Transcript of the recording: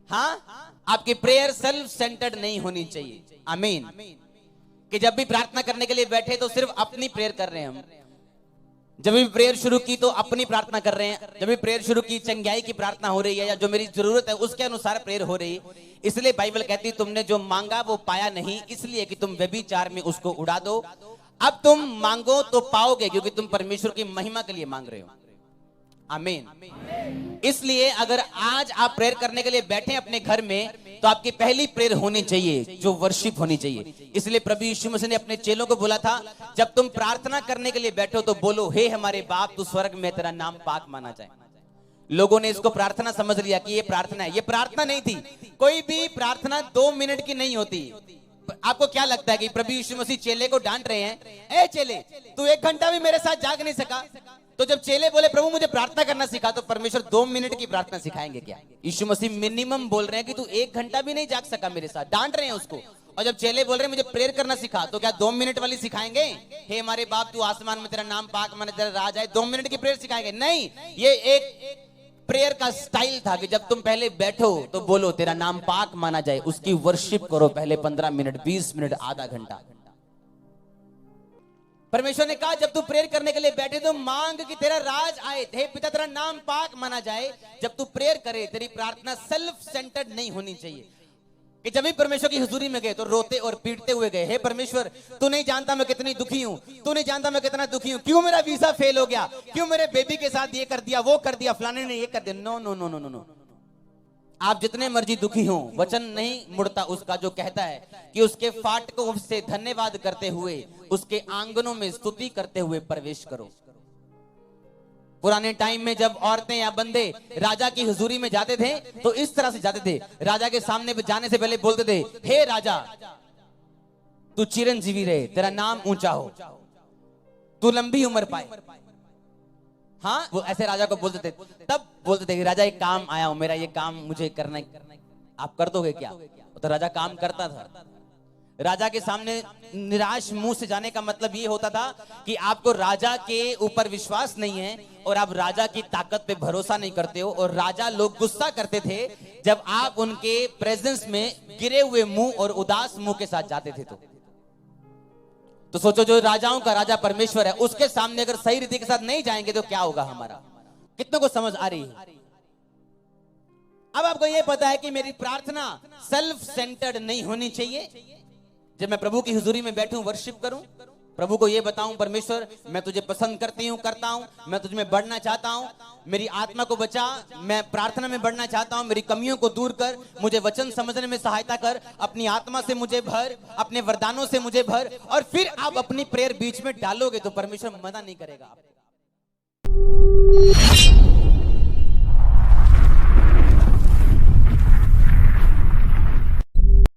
हाँ, आपकी prayer self centred नहीं होनी चाहिए। आमीन। कि जब भी प्रार्थना करने के लिए बैठे तो सिर्फ अपनी प्रेयर कर रहे हैं हम। जब भी प्रेयर शुरू की तो अपनी प्रार्थना कर रहे हैं। जब भी प्रेयर शुरू की चंगाई की प्रार्थना हो रही है या जो मेरी जरूरत है उसके अनुसार प्रेयर हो रही है। इसलिए बाइबल कहती है तुमने जो मांगा वो पाया नहीं, इसलिए कि तुम व्यभिचार में उसको उड़ा दो। अब तुम मांगो तो पाओगे, क्योंकि तुम परमेश्वर की महिमा के लिए मांग रहे हो। आमीन। इसलिए अगर आज आप प्रेयर करने के लिए बैठे अपने घर में तो आपकी पहली प्रेयर होनी चाहिए जो वर्शिप होनी चाहिए। इसलिए प्रभु यीशु मसीह ने अपने चेलों को बोला था, जब तुम प्रार्थना करने के लिए बैठो तो बोलो, हे हमारे बाप तू स्वर्ग में तेरा नाम पाक माना जाए। लोगों ने इसको प्रार्थना समझ लिया कि ये प्रार्थना है। ये प्रार्थना नहीं थी। कोई भी प्रार्थना 2 मिनट की नहीं होती। आपको क्या लगता है कि प्रभु यीशु मसीह चेले को डांट रहे हैं, ए चेले तू 1 घंटा भी मेरे साथ जाग नहीं सका? तो जब चेले बोले प्रभु मुझे प्रार्थना करना सिखा, तो परमेश्वर 2 मिनट की प्रार्थना सिखाएंगे क्या? यीशु मसीह मिनिमम बोल रहे हैं कि तू 1 घंटा भी नहीं जाग सका मेरे साथ, डांट रहे हैं उसको। और जब चेले बोल रहे हैं मुझे प्रेयर करना सिखा, तो क्या 2 मिनट वाली सिखाएंगे? हे हमारे बाप तू आसमान में तेरा नाम पाक माने तेरा राज आए, 2 मिनट की प्रेयर सिखाएंगे? नहीं, ये एक प्रेयर का स्टाइल था कि जब तुम पहले बैठो तो बोलो तेरा नाम पाक माना जाए, उसकी वर्शिप करो पहले 15 मिनट, 20 मिनट, आधा घंटा। परमेश्वर ने कहा जब तू प्रेयर करने के लिए बैठे तो मांग कि तेरा राज आए, हे पिता तेरा नाम पाक माना जाए। जब तू प्रेयर करे तेरी प्रार्थना सेल्फ सेंटर्ड नहीं होनी चाहिए। कि जब भी परमेश्वर की हुजूरी में गए तो रोते और पीटते हुए गए, हे परमेश्वर तू नहीं जानता मैं कितनी दुखी हूं, तू नहीं जानता मैं कितना दुखी हूं, क्यों मेरा वीजा फेल हो गया, क्यों मेरे बेबी के साथ ये कर दिया, वो कर दिया, फलाने ने ये कर दिया। No no no no no no. आप जितने मर्जी दुखी हो, वचन नहीं मुड़ता उसका जो कहता है कि उसके फाटकों से धन्यवाद करते हुए उसके आंगनों में स्तुति करते हुए प्रवेश करो। पुराने टाइम में जब औरतें या बंदे राजा की हुजूरी में जाते थे तो इस तरह से जाते थे। राजा के सामने जाने से पहले बोलते थे, हे राजा तू चिरंजीवी रहे, तेरा नाम ऊंचा हो, तू लंबी उम्र पाए। हाँ, वो ऐसे राजा को बोलते थे। तब बोलते थे कि राजा एक काम आया हूं, मेरा ये काम मुझे करना है, आप कर दोगे क्या? तो राजा काम करता था। राजा के सामने निराश मुंह से जाने का मतलब ये होता था कि आपको राजा के ऊपर विश्वास नहीं है और आप राजा की ताकत पे भरोसा नहीं करते हो। और राजा लोग गुस्सा करते थे जब आप उनके प्रेजेंस में गिरे हुए मुंह और उदास मुंह के साथ जाते थे। तो सोचो जो राजाओं का राजा परमेश्वर है उसके सामने अगर सही रीति के साथ नहीं जाएंगे तो क्या होगा हमारा? कितनों को समझ आ रही है? अब आपको यह पता है कि मेरी प्रार्थना सेल्फ सेंटर्ड नहीं होनी चाहिए। जब मैं प्रभु की हुजूरी में बैठूं, वर्शिप करूं, प्रभु को ये बताऊं परमेश्वर मैं तुझे पसंद करती हूं, करता हूं, मैं तुझ में बढ़ना चाहता हूं, मेरी आत्मा को बचा, मैं प्रार्थना में बढ़ना चाहता हूं, मेरी कमियों को दूर कर, मुझे वचन समझने में सहायता कर, अपनी आत्मा से मुझे भर, अपने वरदानों से मुझे भर। और फिर आप अपनी प्रेयर बीच में डालोगे तो परमेश्वर मना नहीं करेगा।